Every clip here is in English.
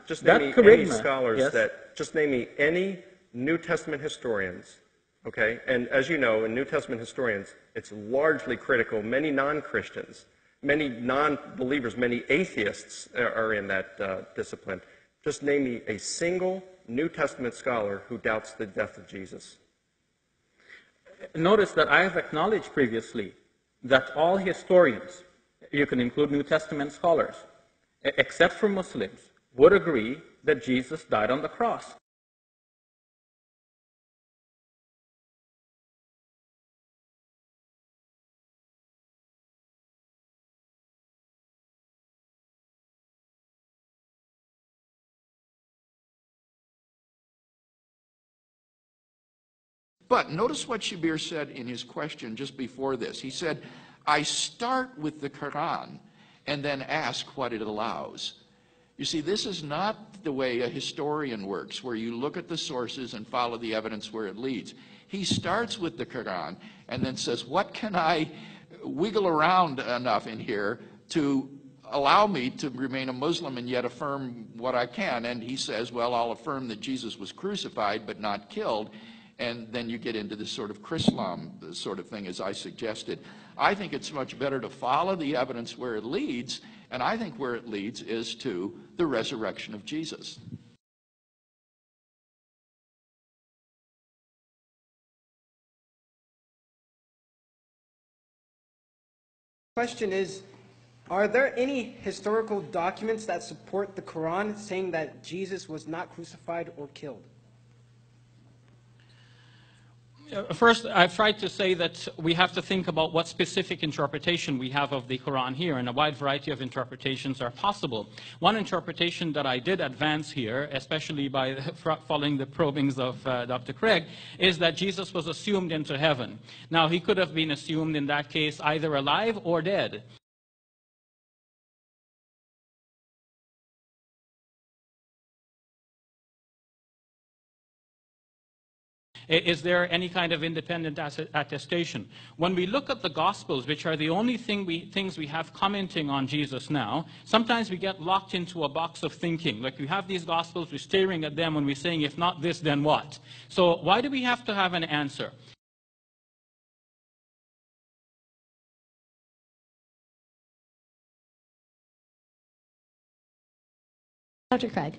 Just name me any scholars yes. that, just name me any New Testament historians, okay? And as you know, in New Testament historians, it's largely critical. Many non-Christians, many non-believers, many atheists are in that discipline. Just name me a single New Testament scholar who doubts the death of Jesus. Notice that I have acknowledged previously that all historians, you can include New Testament scholars, except for Muslims, would agree that Jesus died on the cross. But notice what Shabir said in his question just before this. He said, I start with the Quran and then ask what it allows. You see, this is not the way a historian works, where you look at the sources and follow the evidence where it leads. He starts with the Quran and then says, what can I wiggle around enough in here to allow me to remain a Muslim and yet affirm what I can? And he says, well, I'll affirm that Jesus was crucified but not killed. And then you get into this sort of Chrislam sort of thing, as I suggested. I think it's much better to follow the evidence where it leads, and I think where it leads is to the resurrection of Jesus. Question is, are there any historical documents that support the Quran saying that Jesus was not crucified or killed? First, I've tried to say that we have to think about what specific interpretation we have of the Quran here, and a wide variety of interpretations are possible. One interpretation that I did advance here, especially by following the probings of Dr. Craig, is that Jesus was assumed into heaven. Now, he could have been assumed in that case either alive or dead. Is there any kind of independent attestation? When we look at the Gospels, which are the only things we have commenting on Jesus now, sometimes we get locked into a box of thinking. Like we have these Gospels, we're staring at them and we're saying, if not this, then what? So why do we have to have an answer? Dr. Craig.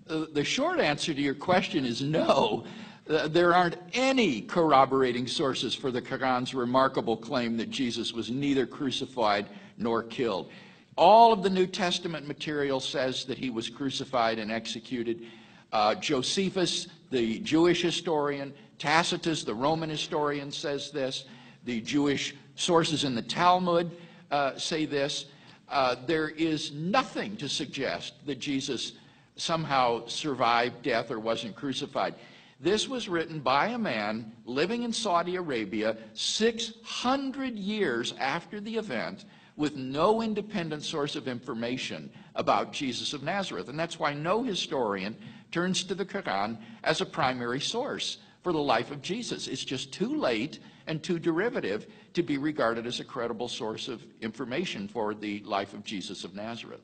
The short answer to your question is no. There aren't any corroborating sources for the Quran's remarkable claim that Jesus was neither crucified nor killed. All of the New Testament material says that he was crucified and executed. Josephus, the Jewish historian, Tacitus, the Roman historian, says this. The Jewish sources in the Talmud say this. There is nothing to suggest that Jesus somehow survived death or wasn't crucified. This was written by a man living in Saudi Arabia 600 years after the event with no independent source of information about Jesus of Nazareth. And that's why no historian turns to the Quran as a primary source for the life of Jesus. It's just too late and too derivative to be regarded as a credible source of information for the life of Jesus of Nazareth.